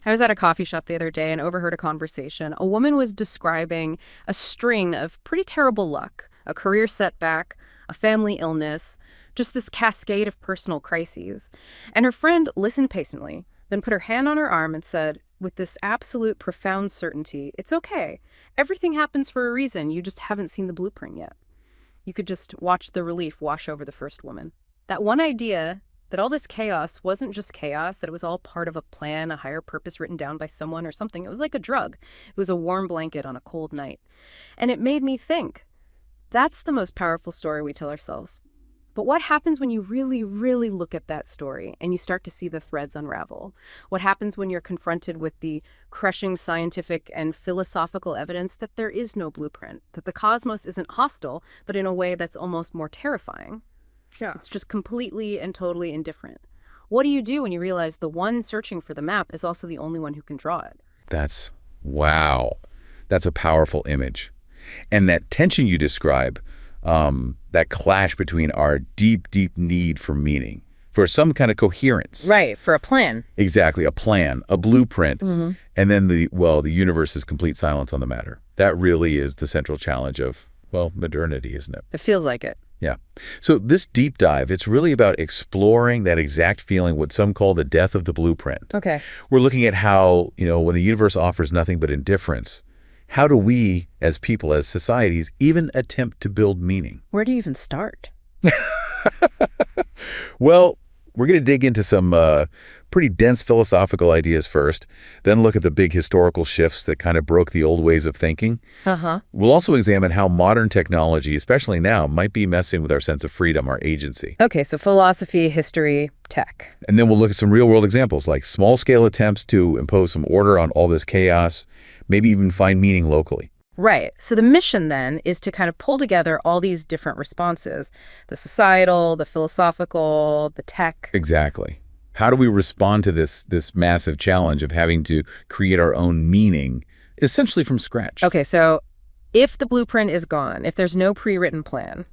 I was at a coffee shop the other day and overheard a conversation. A woman was describing a string of pretty terrible luck, a career setback, a family illness, just this cascade of personal crises. And her friend listened patiently, then put her hand on her arm and said, with this absolute profound certainty, it's okay. Everything happens for a reason. You just haven't seen the blueprint yet. You could just watch the relief wash over the first woman. That one idea that all this chaos wasn't just chaos, that it was all part of a plan, a higher purpose written down by someone or something. It was like a drug. It was a warm blanket on a cold night. And it made me think, that's the most powerful story we tell ourselves. But what happens when you really, really look at that story and you start to see the threads unravel? What happens when you're confronted with the crushing scientific and philosophical evidence that there is no blueprint, that the cosmos isn't hostile, but in a way that's almost more terrifying? Yeah. It's just completely and totally indifferent. What do you do when you realize the one searching for the map is also the only one who can draw it? Wow. That's a powerful image. And that tension you describe, that clash between our deep, deep need for meaning, for some kind of coherence. Right, for a plan. Exactly, a plan, a blueprint, and then the universe's complete silence on the matter. That really is the central challenge of, modernity, isn't it? It feels like it. Yeah. So this deep dive, it's really about exploring that exact feeling, what some call the death of the blueprint. Okay. We're looking at how, when the universe offers nothing but indifference, how do we, as people, as societies, even attempt to build meaning? Where do you even start? Well, we're going to dig into some pretty dense philosophical ideas first, then look at the big historical shifts that kind of broke the old ways of thinking. We'll also examine how modern technology, especially now, might be messing with our sense of freedom, our agency. Okay, so philosophy, history, tech. And then we'll look at some real-world examples, like small-scale attempts to impose some order on all this chaos, maybe even find meaning locally. Right. So the mission then is to kind of pull together all these different responses, the societal, the philosophical, the tech. Exactly. How do we respond to this massive challenge of having to create our own meaning, essentially from scratch? Okay, so if the blueprint is gone, if there's no pre-written plan,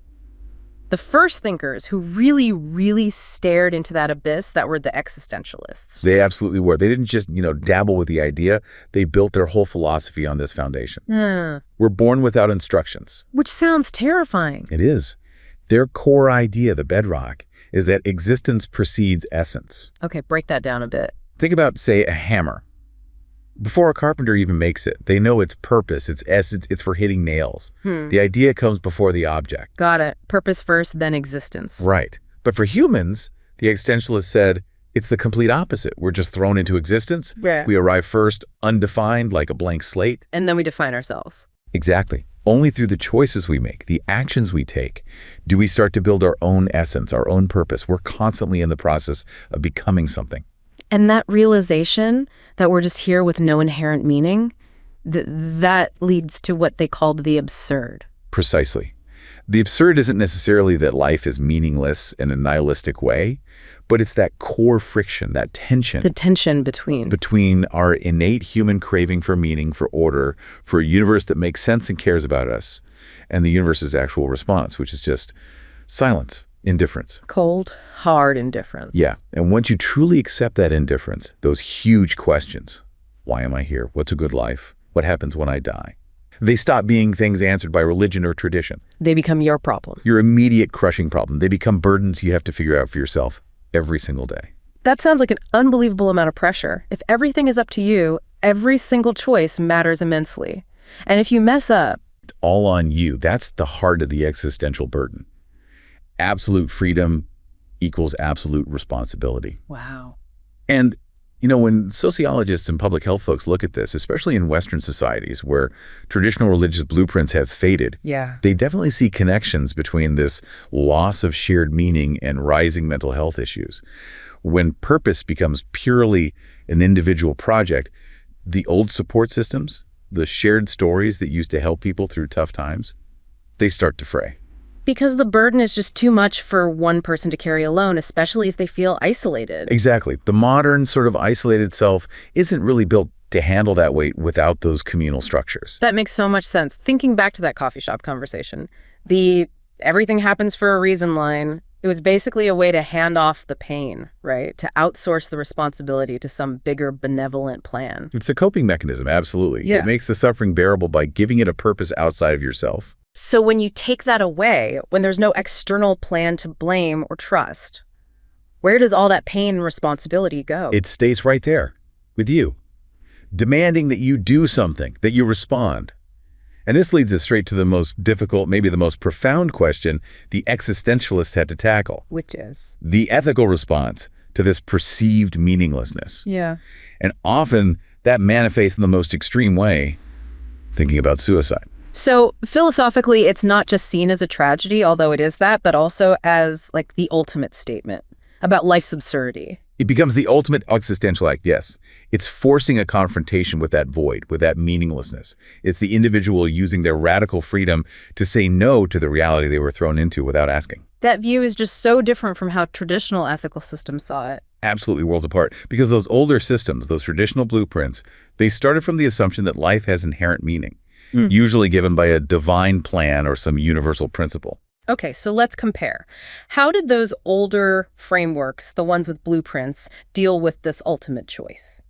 the first thinkers who really, really stared into that abyss, that were the existentialists. They absolutely were. They didn't just, dabble with the idea. They built their whole philosophy on this foundation. We're born without instructions. Which sounds terrifying. It is. Their core idea, the bedrock, is that existence precedes essence. Okay, break that down a bit. Think about, say, a hammer. Before a carpenter even makes it, they know its purpose, its essence, it's for hitting nails. The idea comes before the object. Got it. Purpose first, then existence. Right. But for humans, the existentialists said, it's the complete opposite. We're just thrown into existence. Yeah. We arrive first, undefined, like a blank slate. And then we define ourselves. Exactly. Only through the choices we make, the actions we take, do we start to build our own essence, our own purpose. We're constantly in the process of becoming something. And that realization that we're just here with no inherent meaning, that leads to what they called the absurd. Precisely. The absurd isn't necessarily that life is meaningless in a nihilistic way, but it's that core friction, that tension. The tension between. Between our innate human craving for meaning, for order, for a universe that makes sense and cares about us, and the universe's actual response, which is just silence. Indifference. Cold, hard indifference. Yeah. And once you truly accept that indifference, those huge questions, why am I here? What's a good life? What happens when I die? They stop being things answered by religion or tradition. They become your problem. Your immediate crushing problem. They become burdens you have to figure out for yourself every single day. That sounds like an unbelievable amount of pressure. If everything is up to you, every single choice matters immensely. And if you mess up, it's all on you. That's the heart of the existential burden. Absolute freedom equals absolute responsibility. Wow. And, when sociologists and public health folks look at this, especially in Western societies where traditional religious blueprints have faded, they definitely see connections between this loss of shared meaning and rising mental health issues. When purpose becomes purely an individual project, the old support systems, the shared stories that used to help people through tough times, they start to fray. Because the burden is just too much for one person to carry alone, especially if they feel isolated. Exactly. The modern sort of isolated self isn't really built to handle that weight without those communal structures. That makes so much sense. Thinking back to that coffee shop conversation, the everything happens for a reason line, it It was basically a way to hand off the pain, right? To outsource the responsibility to some bigger benevolent plan. It's a coping mechanism, absolutely. Yeah. It makes the suffering bearable by giving it a purpose outside of yourself. So when you take that away, when there's no external plan to blame or trust, where does all that pain and responsibility go? It stays right there with you, demanding that you do something, that you respond. And this leads us straight to the most difficult, maybe the most profound question the existentialist had to tackle. Which is? The ethical response to this perceived meaninglessness. Yeah. And often that manifests in the most extreme way, thinking about suicide. So philosophically, it's not just seen as a tragedy, although it is that, but also as like the ultimate statement about life's absurdity. It becomes the ultimate existential act, yes. It's forcing a confrontation with that void, with that meaninglessness. It's the individual using their radical freedom to say no to the reality they were thrown into without asking. That view is just so different from how traditional ethical systems saw it. Absolutely worlds apart. Because those older systems, those traditional blueprints, they started from the assumption that life has inherent meaning, usually given by a divine plan or some universal principle. Okay, so let's compare. How did those older frameworks, the ones with blueprints, deal with this ultimate choice?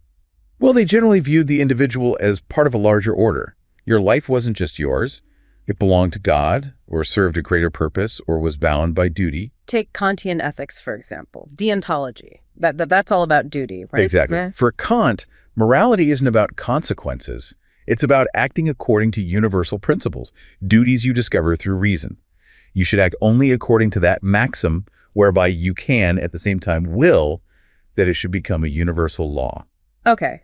Well, they generally viewed the individual as part of a larger order. Your life wasn't just yours. It belonged to God, or served a greater purpose, or was bound by duty. Take Kantian ethics, for example, deontology. That's all about duty, right? Exactly. Yeah. For Kant, morality isn't about consequences. It's about acting according to universal principles, duties you discover through reason. You should act only according to that maxim, whereby you can, at the same time, will that it should become a universal law. Okay,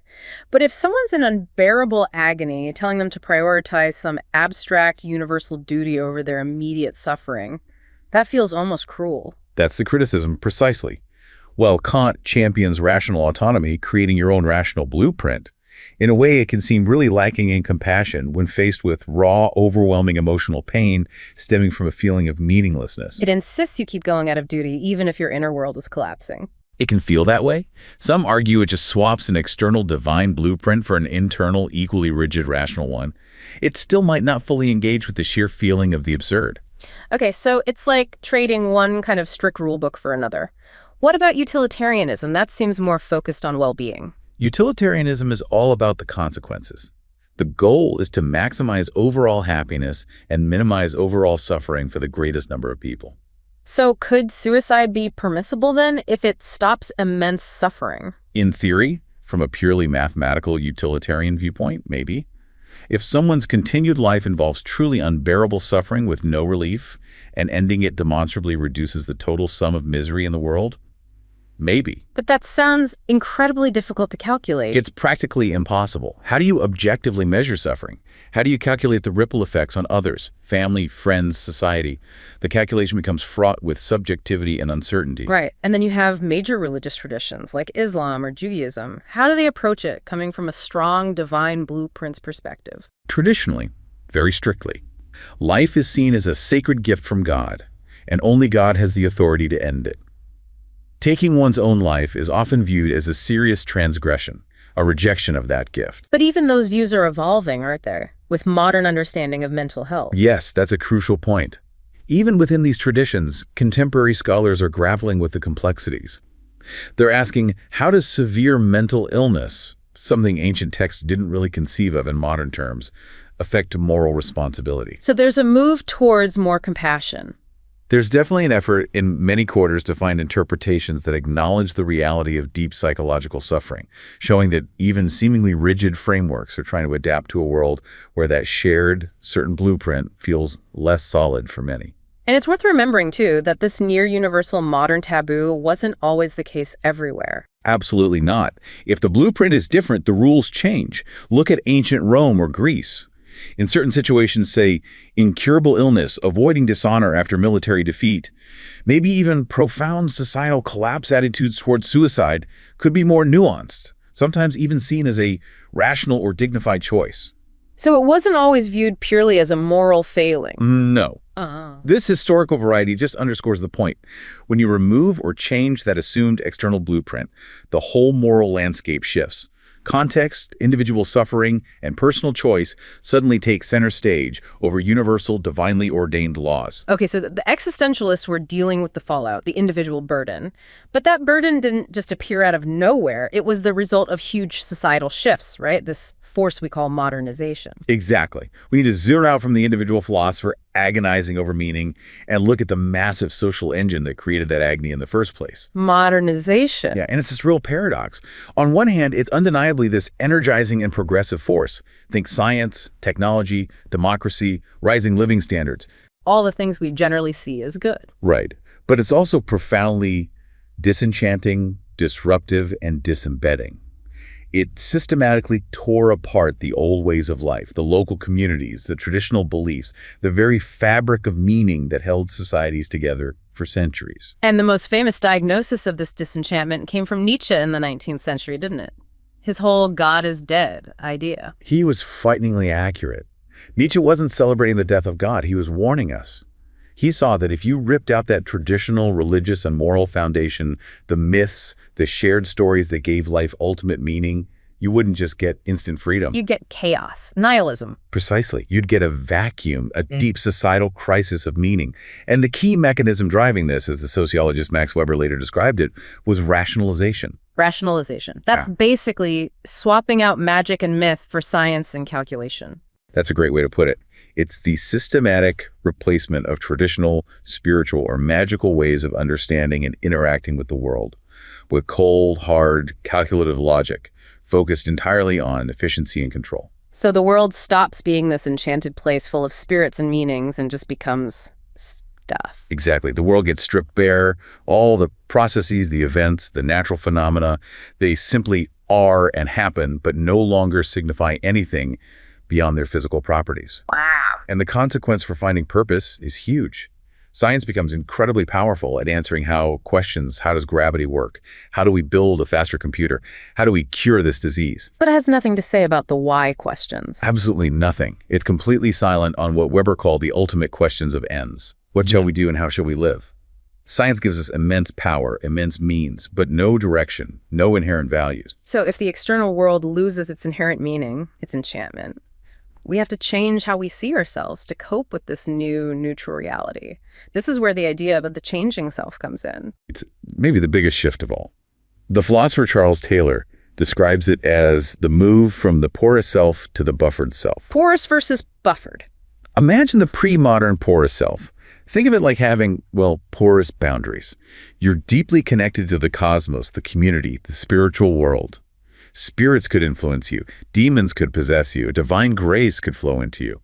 but if someone's in unbearable agony, telling them to prioritize some abstract universal duty over their immediate suffering, that feels almost cruel. That's the criticism, precisely. While Kant champions rational autonomy, creating your own rational blueprint, in a way it can seem really lacking in compassion when faced with raw, overwhelming emotional pain stemming from a feeling of meaninglessness. It insists you keep going out of duty even if your inner world is collapsing. It can feel that way. Some argue it just swaps an external divine blueprint for an internal, equally rigid, rational one. It still might not fully engage with the sheer feeling of the absurd. Okay, so it's like trading one kind of strict rule book for another. What about utilitarianism? That seems more focused on well-being. Utilitarianism is all about the consequences. The goal is to maximize overall happiness and minimize overall suffering for the greatest number of people. So could suicide be permissible then if it stops immense suffering? In theory, from a purely mathematical utilitarian viewpoint, maybe. If someone's continued life involves truly unbearable suffering with no relief, and ending it demonstrably reduces the total sum of misery in the world, maybe. But that sounds incredibly difficult to calculate. It's practically impossible. How do you objectively measure suffering? How do you calculate the ripple effects on others, family, friends, society? The calculation becomes fraught with subjectivity and uncertainty. Right. And then you have major religious traditions like Islam or Judaism. How do they approach it, coming from a strong divine blueprints perspective? Traditionally, very strictly, life is seen as a sacred gift from God, and only God has the authority to end it. Taking one's own life is often viewed as a serious transgression, a rejection of that gift. But even those views are evolving, aren't they? With modern understanding of mental health. Yes, that's a crucial point. Even within these traditions, contemporary scholars are grappling with the complexities. They're asking, how does severe mental illness, something ancient texts didn't really conceive of in modern terms, affect moral responsibility? So there's a move towards more compassion. There's definitely an effort in many quarters to find interpretations that acknowledge the reality of deep psychological suffering, showing that even seemingly rigid frameworks are trying to adapt to a world where that shared, certain blueprint feels less solid for many. And it's worth remembering, too, that this near-universal modern taboo wasn't always the case everywhere. Absolutely not. If the blueprint is different, the rules change. Look at ancient Rome or Greece. In certain situations, say, incurable illness, avoiding dishonor after military defeat, maybe even profound societal collapse attitudes towards suicide could be more nuanced, sometimes even seen as a rational or dignified choice. So it wasn't always viewed purely as a moral failing? No. This historical variety just underscores the point. When you remove or change that assumed external blueprint, the whole moral landscape shifts. Context, individual suffering, and personal choice suddenly take center stage over universal, divinely ordained laws. Okay, so the existentialists were dealing with the fallout, the individual burden. But that burden didn't just appear out of nowhere. It was the result of huge societal shifts, right? This force we call modernization. Exactly. We need to zero out from the individual philosopher agonizing over meaning and look at the massive social engine that created that agony in the first place. Modernization. Yeah, and it's this real paradox. On one hand, it's undeniably this energizing and progressive force. Think science, technology, democracy, rising living standards. All the things we generally see as good. Right. But it's also profoundly disenchanting, disruptive, and disembedding. It systematically tore apart the old ways of life, the local communities, the traditional beliefs, the very fabric of meaning that held societies together for centuries. And the most famous diagnosis of this disenchantment came from Nietzsche in the 19th century, didn't it? His whole God is dead idea. He was frighteningly accurate. Nietzsche wasn't celebrating the death of God. He was warning us. He saw that if you ripped out that traditional religious and moral foundation, the myths, the shared stories that gave life ultimate meaning, you wouldn't just get instant freedom. You'd get chaos, nihilism. Precisely. You'd get a vacuum, a deep societal crisis of meaning. And the key mechanism driving this, as the sociologist Max Weber later described it, was rationalization. Rationalization. That's basically swapping out magic and myth for science and calculation. That's a great way to put it. It's the systematic replacement of traditional, spiritual, or magical ways of understanding and interacting with the world with cold, hard, calculative logic focused entirely on efficiency and control. So the world stops being this enchanted place full of spirits and meanings and just becomes stuff. Exactly. The world gets stripped bare. All the processes, the events, the natural phenomena, they simply are and happen, but no longer signify anything beyond their physical properties. Wow. And the consequence for finding purpose is huge. Science becomes incredibly powerful at answering questions, how does gravity work? How do we build a faster computer? How do we cure this disease? But it has nothing to say about the why questions. Absolutely nothing. It's completely silent on what Weber called the ultimate questions of ends. What shall we do and how shall we live? Science gives us immense power, immense means, but no direction, no inherent values. So if the external world loses its inherent meaning, its enchantment, we have to change how we see ourselves to cope with this new neutral reality. This is where the idea of the changing self comes in. It's maybe the biggest shift of all. The philosopher Charles Taylor describes it as the move from the porous self to the buffered self. Porous versus buffered. Imagine the pre-modern porous self. Think of it like having, well, porous boundaries. You're deeply connected to the cosmos, the community, the spiritual world. Spirits could influence you. Demons could possess you. Divine grace could flow into you.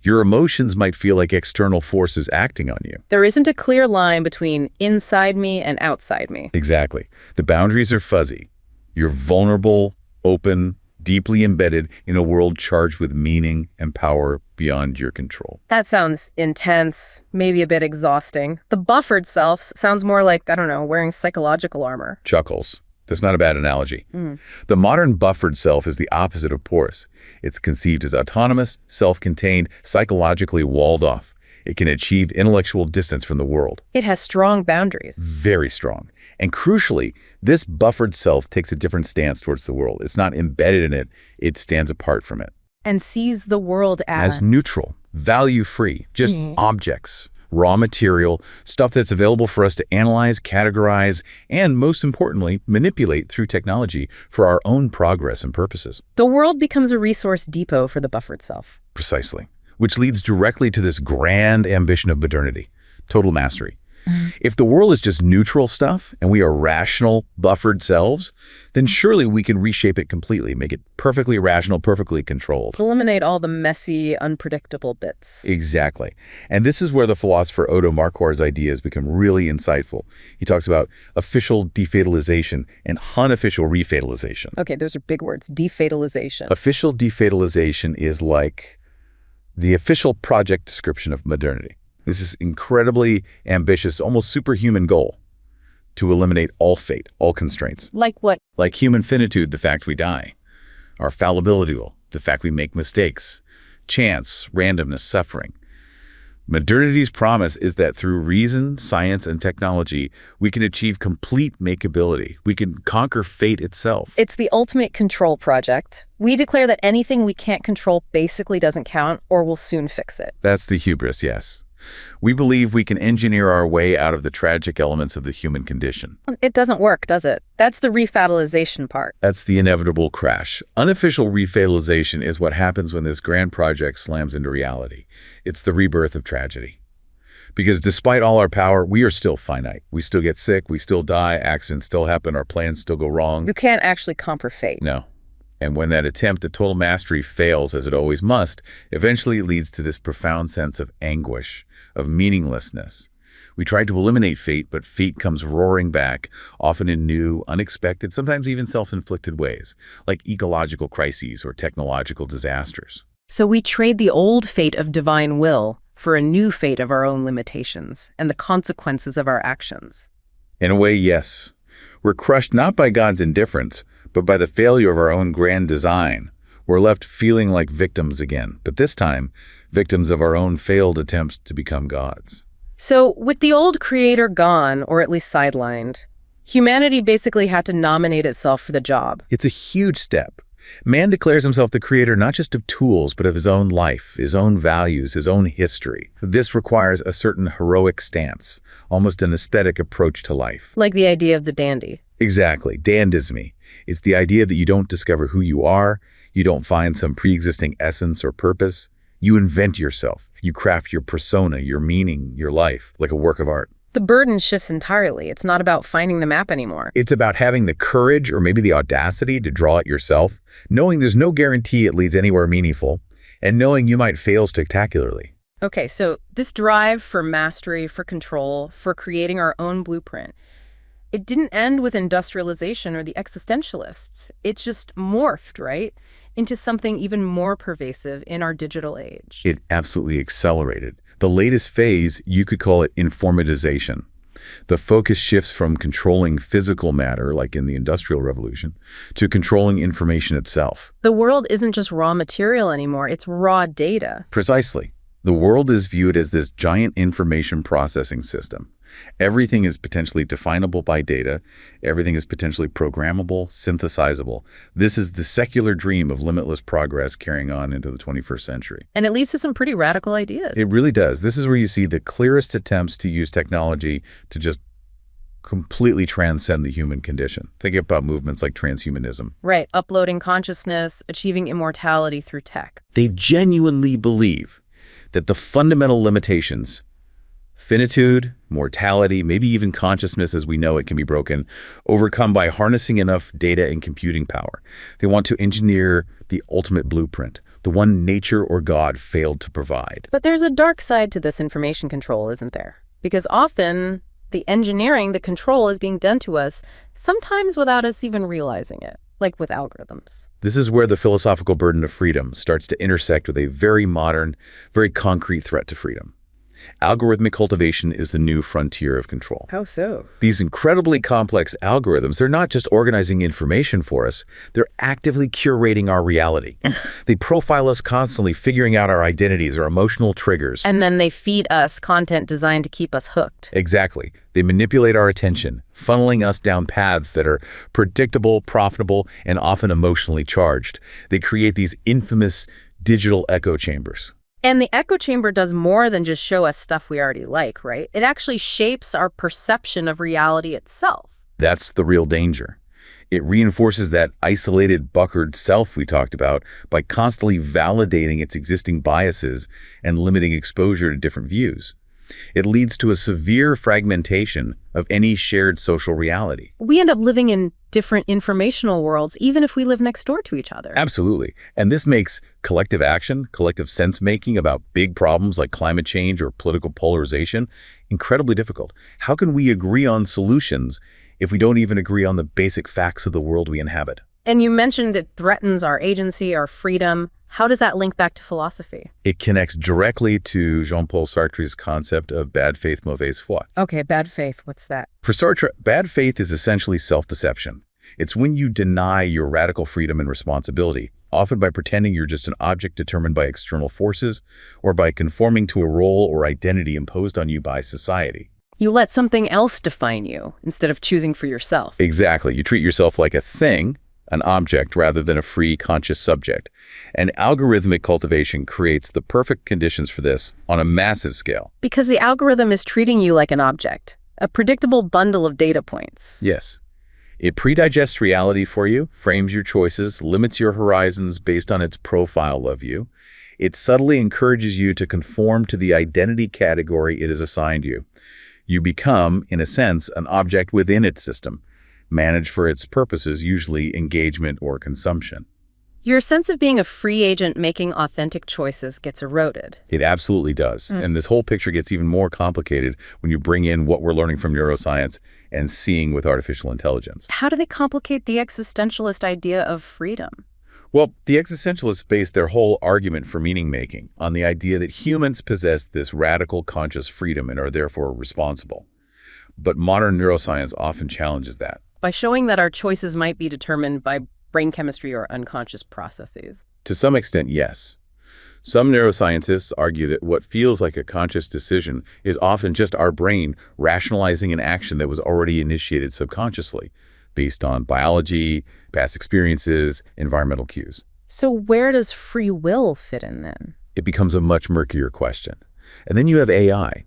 Your emotions might feel like external forces acting on you. There isn't a clear line between inside me and outside me. Exactly. The boundaries are fuzzy. You're vulnerable, open, deeply embedded in a world charged with meaning and power beyond your control. That sounds intense, maybe a bit exhausting. The buffered self sounds more like, I don't know, wearing psychological armor. Chuckles. That's not a bad analogy. The modern buffered self is the opposite of porous. It's conceived as autonomous, self-contained, psychologically walled off. It can achieve intellectual distance from the world. It has strong boundaries. Very strong. And crucially, this buffered self takes a different stance towards the world. It's not embedded in it. It stands apart from it. And sees the world as neutral, value-free, just objects. Raw material, stuff that's available for us to analyze, categorize, and most importantly, manipulate through technology for our own progress and purposes. The world becomes a resource depot for the buffered self. Precisely. Which leads directly to this grand ambition of modernity, total mastery. If the world is just neutral stuff and we are rational, buffered selves, then surely we can reshape it completely, make it perfectly rational, perfectly controlled. Eliminate all the messy, unpredictable bits. Exactly. And this is where the philosopher Odo Marquard's ideas become really insightful. He talks about official defatalization and unofficial refatalization. Okay, those are big words. Defatalization. Official defatalization is like the official project description of modernity. This is incredibly ambitious, almost superhuman goal to eliminate all fate, all constraints. Like what? Like human finitude, the fact we die. Our fallibility, the fact we make mistakes. Chance, randomness, suffering. Modernity's promise is that through reason, science, and technology, we can achieve complete makeability. We can conquer fate itself. It's the ultimate control project. We declare that anything we can't control basically doesn't count, or we'll soon fix it. That's the hubris, yes. We believe we can engineer our way out of the tragic elements of the human condition. It doesn't work, does it? That's the refatalization part. That's the inevitable crash. Unofficial refatalization is what happens when this grand project slams into reality. It's the rebirth of tragedy. Because despite all our power, we are still finite. We still get sick, we still die, accidents still happen, our plans still go wrong. You can't actually conquer fate. No. And when that attempt at total mastery fails, as it always must, eventually it leads to this profound sense of anguish, of meaninglessness. We try to eliminate fate, but fate comes roaring back, often in new, unexpected, sometimes even self-inflicted ways, like ecological crises or technological disasters. So we trade the old fate of divine will for a new fate of our own limitations and the consequences of our actions. In a way, yes. We're crushed not by God's indifference, but by the failure of our own grand design. We're left feeling like victims again, but this time, victims of our own failed attempts to become gods. So, with the old creator gone, or at least sidelined, humanity basically had to nominate itself for the job. It's a huge step. Man declares himself the creator not just of tools, but of his own life, his own values, his own history. This requires a certain heroic stance, almost an aesthetic approach to life. Like the idea of the dandy. Exactly, dandisme. It's the idea that you don't discover who you are, you don't find some pre-existing essence or purpose. You invent yourself. You craft your persona, your meaning, your life, like a work of art. The burden shifts entirely. It's not about finding the map anymore. It's about having the courage or maybe the audacity to draw it yourself, knowing there's no guarantee it leads anywhere meaningful, and knowing you might fail spectacularly. Okay, so this drive for mastery, for control, for creating our own blueprint, it didn't end with industrialization or the existentialists. It's just morphed, right, into something even more pervasive in our digital age. It absolutely accelerated. The latest phase, you could call it informatization. The focus shifts from controlling physical matter, like in the Industrial Revolution, to controlling information itself. The world isn't just raw material anymore, it's raw data. Precisely. The world is viewed as this giant information processing system. Everything is potentially definable by data. Everything is potentially programmable, synthesizable. This is the secular dream of limitless progress carrying on into the 21st century. And it leads to some pretty radical ideas. It really does. This is where you see the clearest attempts to use technology to just completely transcend the human condition. Think about movements like transhumanism. Right, uploading consciousness, achieving immortality through tech. They genuinely believe that the fundamental limitations, finitude, mortality, maybe even consciousness as we know it can be broken, overcome by harnessing enough data and computing power. They want to engineer the ultimate blueprint, the one nature or God failed to provide. But there's a dark side to this information control, isn't there? Because often the engineering, the control is being done to us, sometimes without us even realizing it, like with algorithms. This is where the philosophical burden of freedom starts to intersect with a very modern, very concrete threat to freedom. Algorithmic cultivation is the new frontier of control. How so? These incredibly complex algorithms, they're not just organizing information for us, they're actively curating our reality. They profile us constantly, figuring out our identities, our emotional triggers. And then they feed us content designed to keep us hooked. Exactly. They manipulate our attention, funneling us down paths that are predictable, profitable, and often emotionally charged. They create these infamous digital echo chambers. And the echo chamber does more than just show us stuff we already like, right? It actually shapes our perception of reality itself. That's the real danger. It reinforces that isolated, buckered self we talked about by constantly validating its existing biases and limiting exposure to different views. It leads to a severe fragmentation of any shared social reality. We end up living in different informational worlds, even if we live next door to each other. Absolutely. And this makes collective action, collective sense-making about big problems like climate change or political polarization incredibly difficult. How can we agree on solutions if we don't even agree on the basic facts of the world we inhabit? And you mentioned it threatens our agency, our freedom. How does that link back to philosophy? It connects directly to Jean-Paul Sartre's concept of bad faith, mauvaise foi. Okay, bad faith, what's that? For Sartre, bad faith is essentially self-deception. It's when you deny your radical freedom and responsibility, often by pretending you're just an object determined by external forces or by conforming to a role or identity imposed on you by society. You let something else define you instead of choosing for yourself. Exactly. You treat yourself like a thing, an object, rather than a free, conscious subject. And algorithmic cultivation creates the perfect conditions for this on a massive scale. Because the algorithm is treating you like an object, a predictable bundle of data points. Yes. It predigests reality for you, frames your choices, limits your horizons based on its profile of you. It subtly encourages you to conform to the identity category it has assigned you. You become, in a sense, an object within its system, managed for its purposes, usually engagement or consumption. Your sense of being a free agent making authentic choices gets eroded. It absolutely does. And this whole picture gets even more complicated when you bring in what we're learning from neuroscience and seeing with artificial intelligence. How do they complicate the existentialist idea of freedom? Well, the existentialists base their whole argument for meaning-making on the idea that humans possess this radical conscious freedom and are therefore responsible. But modern neuroscience often challenges that. By showing that our choices might be determined by brain chemistry or unconscious processes. To some extent, yes. Some neuroscientists argue that what feels like a conscious decision is often just our brain rationalizing an action that was already initiated subconsciously, based on biology, past experiences, environmental cues. So where does free will fit in then? It becomes a much murkier question. And then you have AI.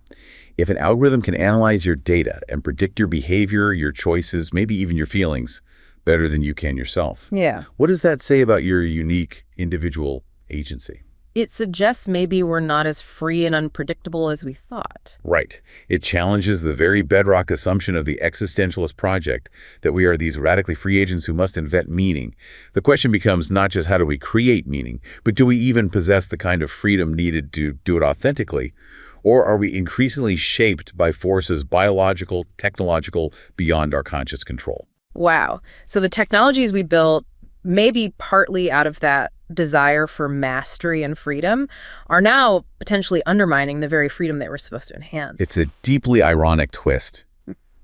If an algorithm can analyze your data and predict your behavior, your choices, maybe even your feelings, better than you can yourself. Yeah. What does that say about your unique individual agency? It suggests maybe we're not as free and unpredictable as we thought. Right. It challenges the very bedrock assumption of the existentialist project that we are these radically free agents who must invent meaning. The question becomes not just how do we create meaning, but do we even possess the kind of freedom needed to do it authentically? Or are we increasingly shaped by forces biological, technological, beyond our conscious control? Wow. So the technologies we built, maybe partly out of that desire for mastery and freedom, are now potentially undermining the very freedom that we're supposed to enhance. It's a deeply ironic twist.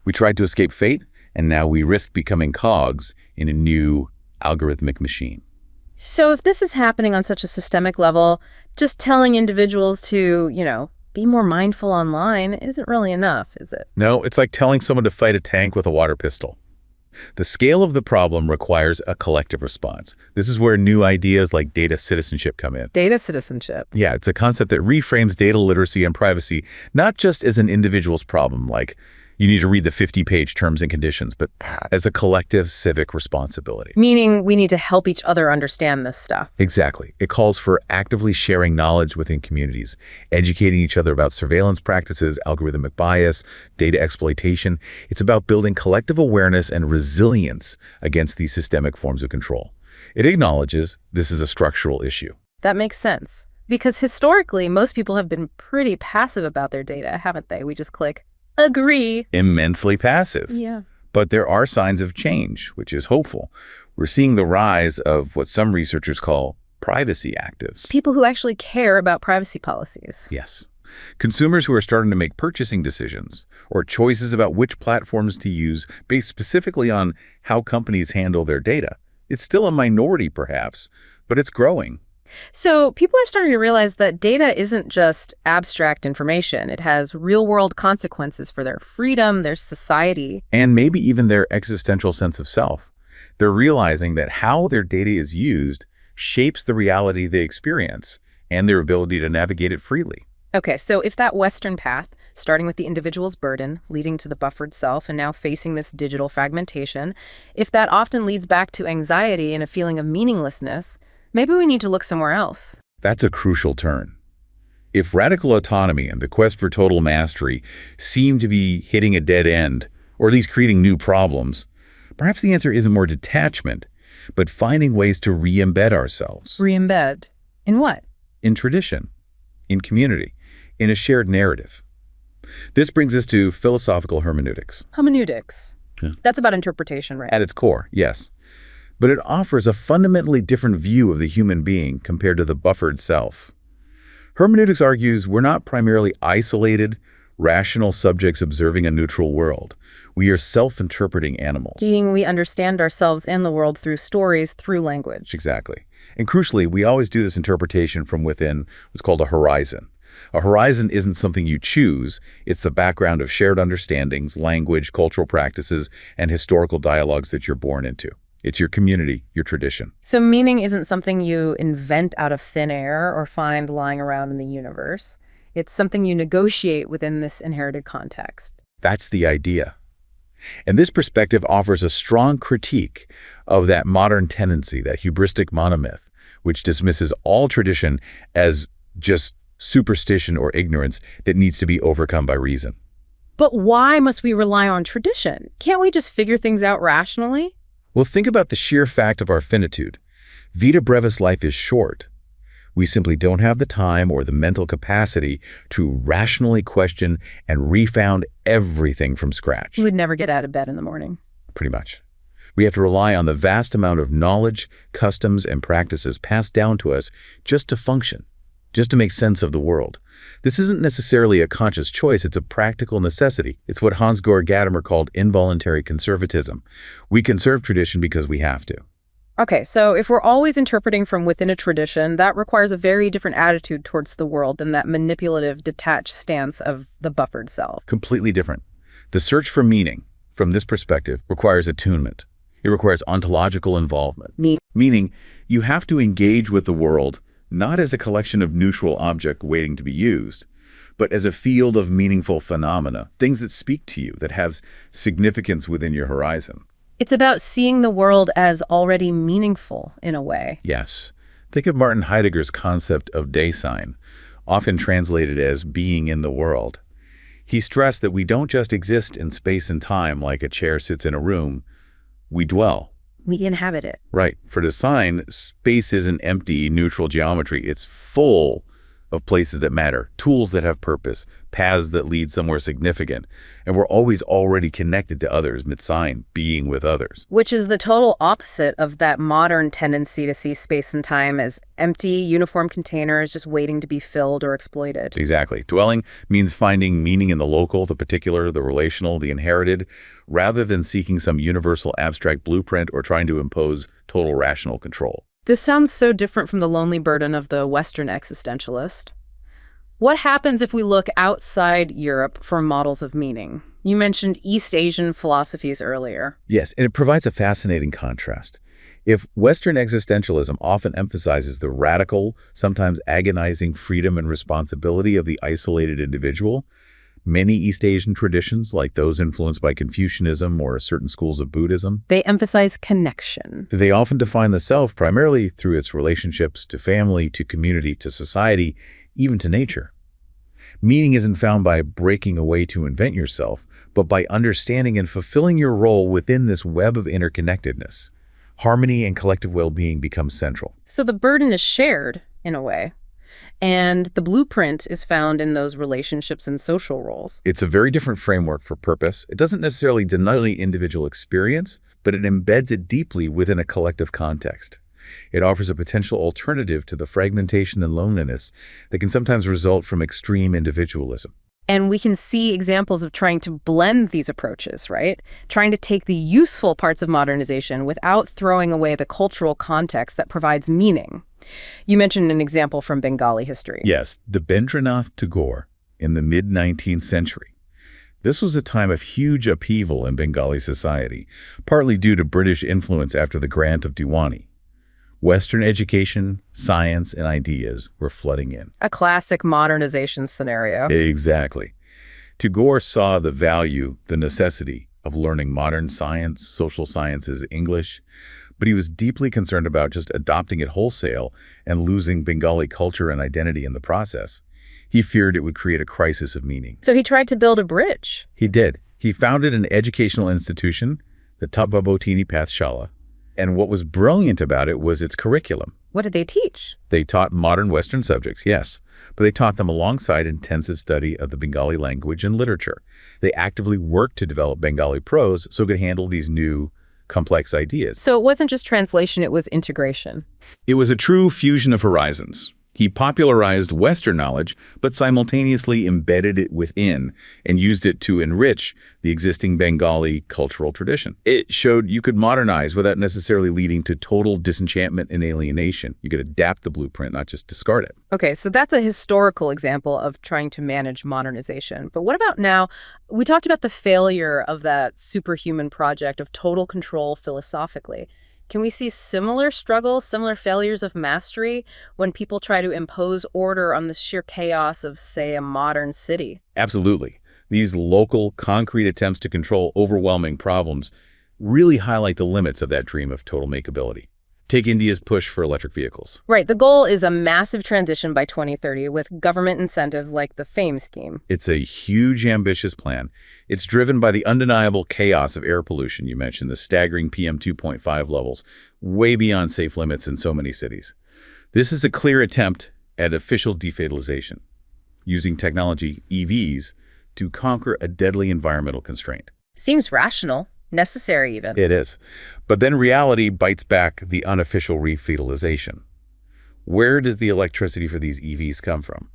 We tried to escape fate, and now we risk becoming cogs in a new algorithmic machine. So if this is happening on such a systemic level, just telling individuals to, be more mindful online isn't really enough, is it? No, it's like telling someone to fight a tank with a water pistol. The scale of the problem requires a collective response. This is where new ideas like data citizenship come in. Data citizenship. Yeah, it's a concept that reframes data literacy and privacy, not just as an individual's problem, like you need to read the 50-page terms and conditions, but as a collective civic responsibility. Meaning we need to help each other understand this stuff. Exactly. It calls for actively sharing knowledge within communities, educating each other about surveillance practices, algorithmic bias, data exploitation. It's about building collective awareness and resilience against these systemic forms of control. It acknowledges this is a structural issue. That makes sense. Because historically, most people have been pretty passive about their data, haven't they? We just click agree. Immensely passive. Yeah. But there are signs of change, which is hopeful. We're seeing the rise of what some researchers call privacy actives. People who actually care about privacy policies. Yes. Consumers who are starting to make purchasing decisions or choices about which platforms to use based specifically on how companies handle their data. It's still a minority, perhaps, but it's growing. So people are starting to realize that data isn't just abstract information. It has real-world consequences for their freedom, their society. And maybe even their existential sense of self. They're realizing that how their data is used shapes the reality they experience and their ability to navigate it freely. Okay, so if that Western path, starting with the individual's burden, leading to the buffered self, and now facing this digital fragmentation, if that often leads back to anxiety and a feeling of meaninglessness, maybe we need to look somewhere else. That's a crucial turn. If radical autonomy and the quest for total mastery seem to be hitting a dead end, or at least creating new problems, perhaps the answer isn't more detachment, but finding ways to re-embed ourselves. Re-embed? In what? In tradition, in community, in a shared narrative. This brings us to philosophical hermeneutics. Hermeneutics. Yeah. That's about interpretation, right? At its core, yes. But it offers a fundamentally different view of the human being compared to the buffered self. Hermeneutics argues we're not primarily isolated, rational subjects observing a neutral world. We are self-interpreting animals. Meaning we understand ourselves and the world through stories, through language. Exactly. And crucially, we always do this interpretation from within what's called a horizon. A horizon isn't something you choose. It's the background of shared understandings, language, cultural practices, and historical dialogues that you're born into. It's your community, your tradition. So meaning isn't something you invent out of thin air or find lying around in the universe. It's something you negotiate within this inherited context. That's the idea. And this perspective offers a strong critique of that modern tendency, that hubristic monomyth, which dismisses all tradition as just superstition or ignorance that needs to be overcome by reason. But why must we rely on tradition? Can't we just figure things out rationally? Well, think about the sheer fact of our finitude. Vita brevis, life is short. We simply don't have the time or the mental capacity to rationally question and refound everything from scratch. We would never get out of bed in the morning. Pretty much. We have to rely on the vast amount of knowledge, customs, and practices passed down to us just to function, just to make sense of the world. This isn't necessarily a conscious choice, it's a practical necessity. It's what Hans-Georg Gadamer called involuntary conservatism. We conserve tradition because we have to. Okay, so if we're always interpreting from within a tradition, that requires a very different attitude towards the world than that manipulative, detached stance of the buffered self. Completely different. The search for meaning, from this perspective, requires attunement. It requires ontological involvement. Meaning, you have to engage with the world not as a collection of neutral objects waiting to be used, but as a field of meaningful phenomena, things that speak to you, that have significance within your horizon. It's about seeing the world as already meaningful, in a way. Yes. Think of Martin Heidegger's concept of Dasein, often translated as being in the world. He stressed that we don't just exist in space and time like a chair sits in a room. We dwell. We inhabit it. Right. For Dasein, space isn't empty, neutral geometry. It's full of places that matter, tools that have purpose, paths that lead somewhere significant. And we're always already connected to others, mitsein, being with others. Which is the total opposite of that modern tendency to see space and time as empty, uniform containers just waiting to be filled or exploited. Exactly. Dwelling means finding meaning in the local, the particular, the relational, the inherited, rather than seeking some universal abstract blueprint or trying to impose total rational control. This sounds so different from the lonely burden of the Western existentialist. What happens if we look outside Europe for models of meaning? You mentioned East Asian philosophies earlier. Yes, and it provides a fascinating contrast. If Western existentialism often emphasizes the radical, sometimes agonizing freedom and responsibility of the isolated individual, many East Asian traditions, like those influenced by Confucianism or certain schools of Buddhism, they emphasize connection. They often define the self primarily through its relationships to family, to community, to society, even to nature. Meaning isn't found by breaking away to invent yourself, but by understanding and fulfilling your role within this web of interconnectedness. Harmony and collective well-being become central. So the burden is shared, in a way. And the blueprint is found in those relationships and social roles. It's a very different framework for purpose. It doesn't necessarily deny the individual experience, but it embeds it deeply within a collective context. It offers a potential alternative to the fragmentation and loneliness that can sometimes result from extreme individualism. And we can see examples of trying to blend these approaches, right? Trying to take the useful parts of modernization without throwing away the cultural context that provides meaning. You mentioned an example from Bengali history. Yes, Debendranath Tagore in the mid-19th century. This was a time of huge upheaval in Bengali society, partly due to British influence after the grant of Diwani. Western education, science, and ideas were flooding in. A classic modernization scenario. Exactly. Tagore saw the value, the necessity of learning modern science, social sciences, English, but he was deeply concerned about just adopting it wholesale and losing Bengali culture and identity in the process. He feared it would create a crisis of meaning. So he tried to build a bridge. He did. He founded an educational institution, the Tatvabotini Pathshala, and what was brilliant about it was its curriculum. What did they teach? They taught modern Western subjects, yes, but they taught them alongside intensive study of the Bengali language and literature. They actively worked to develop Bengali prose so it could handle these new, complex ideas. So it wasn't just translation, it was integration. It was a true fusion of horizons. He popularized Western knowledge, but simultaneously embedded it within and used it to enrich the existing Bengali cultural tradition. It showed you could modernize without necessarily leading to total disenchantment and alienation. You could adapt the blueprint, not just discard it. Okay, so that's a historical example of trying to manage modernization. But what about now? We talked about the failure of that superhuman project of total control philosophically. Can we see similar struggles, similar failures of mastery when people try to impose order on the sheer chaos of, say, a modern city? Absolutely. These local, concrete attempts to control overwhelming problems really highlight the limits of that dream of total makeability. Take India's push for electric vehicles. Right. The goal is a massive transition by 2030 with government incentives like the FAME scheme. It's a huge, ambitious plan. It's driven by the undeniable chaos of air pollution. You mentioned the staggering PM 2.5 levels, way beyond safe limits in so many cities. This is a clear attempt at official defatalization, using technology, EVs, to conquer a deadly environmental constraint. Seems rational. Necessary, even. It is. But then reality bites back the unofficial revitalization. Where does the electricity for these EVs come from?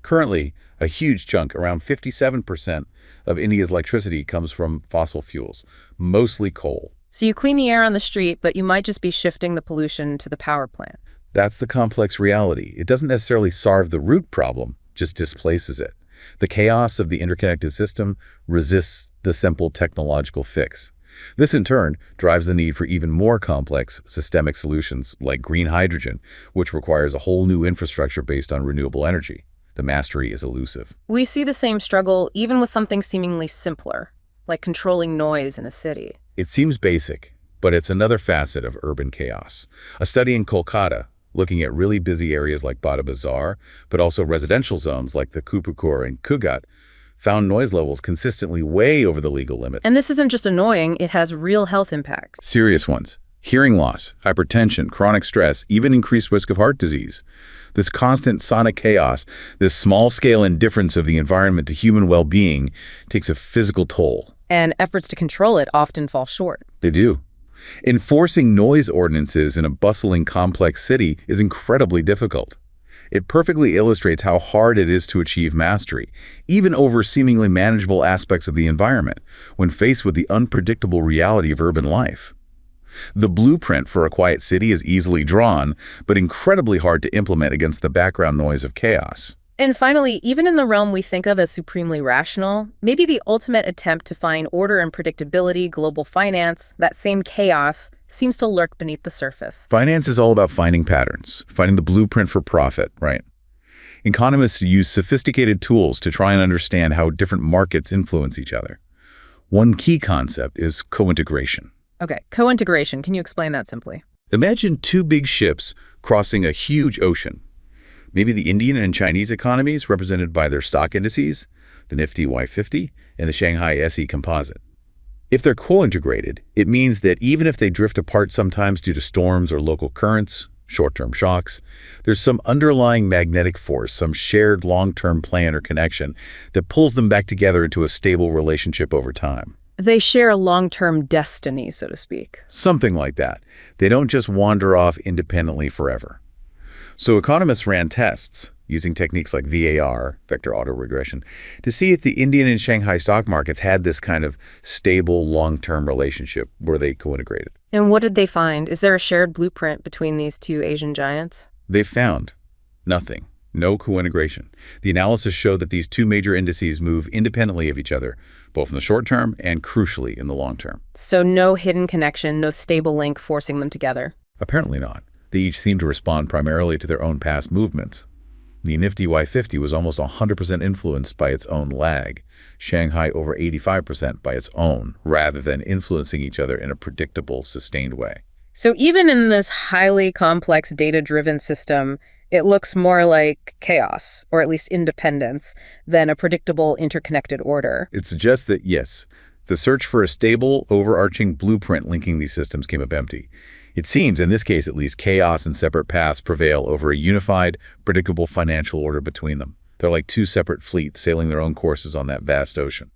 Currently, a huge chunk, around 57% of India's electricity comes from fossil fuels, mostly coal. So you clean the air on the street, but you might just be shifting the pollution to the power plant. That's the complex reality. It doesn't necessarily solve the root problem, just displaces it. The chaos of the interconnected system resists the simple technological fix. This, in turn, drives the need for even more complex systemic solutions like green hydrogen, which requires a whole new infrastructure based on renewable energy. The mastery is elusive. We see the same struggle even with something seemingly simpler, like controlling noise in a city. It seems basic, but it's another facet of urban chaos. A study in Kolkata, looking at really busy areas like Bada Bazaar, but also residential zones like the Kupukor and Kugat, found noise levels consistently way over the legal limit. And this isn't just annoying, it has real health impacts. Serious ones. Hearing loss, hypertension, chronic stress, even increased risk of heart disease. This constant sonic chaos, this small-scale indifference of the environment to human well-being takes a physical toll. And efforts to control it often fall short. They do. Enforcing noise ordinances in a bustling, complex city is incredibly difficult. It perfectly illustrates how hard it is to achieve mastery, even over seemingly manageable aspects of the environment, when faced with the unpredictable reality of urban life. The blueprint for a quiet city is easily drawn, but incredibly hard to implement against the background noise of chaos. And finally, even in the realm we think of as supremely rational, maybe the ultimate attempt to find order and predictability, global finance, that same chaos, seems to lurk beneath the surface. Finance is all about finding patterns, finding the blueprint for profit, right? Economists use sophisticated tools to try and understand how different markets influence each other. One key concept is co-integration. Okay, co-integration. Can you explain that simply? Imagine two big ships crossing a huge ocean. Maybe the Indian and Chinese economies represented by their stock indices, the Nifty Y50 and the Shanghai SE Composite. If they're co-integrated, it means that even if they drift apart sometimes due to storms or local currents, short-term shocks, there's some underlying magnetic force, some shared long-term plan or connection that pulls them back together into a stable relationship over time. They share a long-term destiny, so to speak. Something like that. They don't just wander off independently forever. So economists ran tests using techniques like VAR, vector autoregression, to see if the Indian and Shanghai stock markets had this kind of stable, long-term relationship where they co-integrated. And what did they find? Is there a shared blueprint between these two Asian giants? They found nothing, no co-integration. The analysis showed that these two major indices move independently of each other, both in the short term and crucially in the long term. So no hidden connection, no stable link forcing them together? Apparently not. They each seem to respond primarily to their own past movements. The Nifty Y50 was almost 100% influenced by its own lag, Shanghai over 85% by its own, rather than influencing each other in a predictable, sustained way. So even in this highly complex data-driven system, it looks more like chaos, or at least independence, than a predictable interconnected order. It suggests that, yes, the search for a stable, overarching blueprint linking these systems came up empty. It seems, in this case at least, chaos and separate paths prevail over a unified, predictable financial order between them. They're like two separate fleets sailing their own courses on that vast ocean.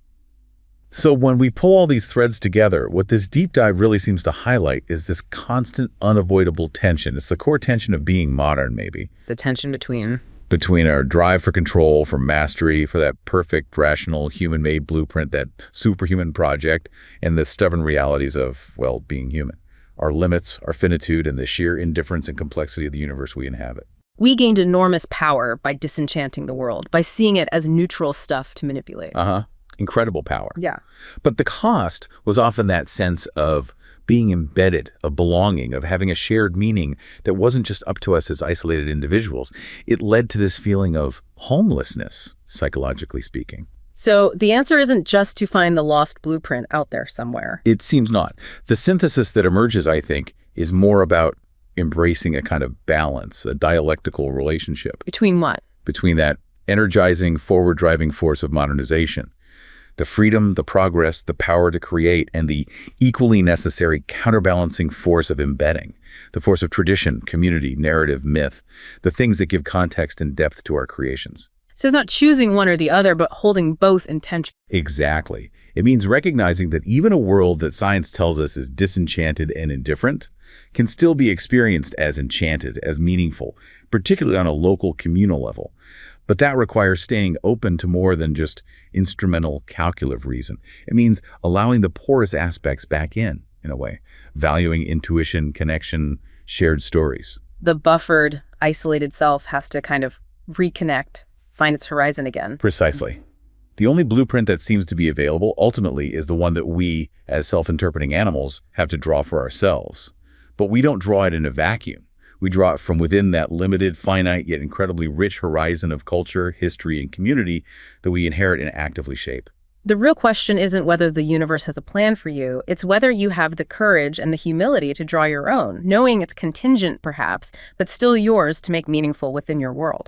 So when we pull all these threads together, what this deep dive really seems to highlight is this constant, unavoidable tension. It's the core tension of being modern, maybe. The tension Between our drive for control, for mastery, for that perfect, rational, human-made blueprint, that superhuman project, and the stubborn realities of, well, being human. Our limits, our finitude, and the sheer indifference and complexity of the universe we inhabit. We gained enormous power by disenchanting the world, by seeing it as neutral stuff to manipulate. Incredible power. Yeah. But the cost was often that sense of being embedded, of belonging, of having a shared meaning that wasn't just up to us as isolated individuals. It led to this feeling of homelessness, psychologically speaking. So the answer isn't just to find the lost blueprint out there somewhere. It seems not. The synthesis that emerges, I think, is more about embracing a kind of balance, a dialectical relationship. Between what? Between that energizing, forward-driving force of modernization, the freedom, the progress, the power to create, and the equally necessary counterbalancing force of embedding, the force of tradition, community, narrative, myth, the things that give context and depth to our creations. So it's not choosing one or the other, but holding both in tension. Exactly. It means recognizing that even a world that science tells us is disenchanted and indifferent can still be experienced as enchanted, as meaningful, particularly on a local communal level. But that requires staying open to more than just instrumental calculative reason. It means allowing the porous aspects back in a way, valuing intuition, connection, shared stories. The buffered, isolated self has to kind of reconnect, find its horizon again. Precisely. The only blueprint that seems to be available ultimately is the one that we, as self-interpreting animals, have to draw for ourselves. But we don't draw it in a vacuum. We draw it from within that limited, finite, yet incredibly rich horizon of culture, history, and community that we inherit and actively shape. The real question isn't whether the universe has a plan for you. It's whether you have the courage and the humility to draw your own, knowing it's contingent, perhaps, but still yours to make meaningful within your world.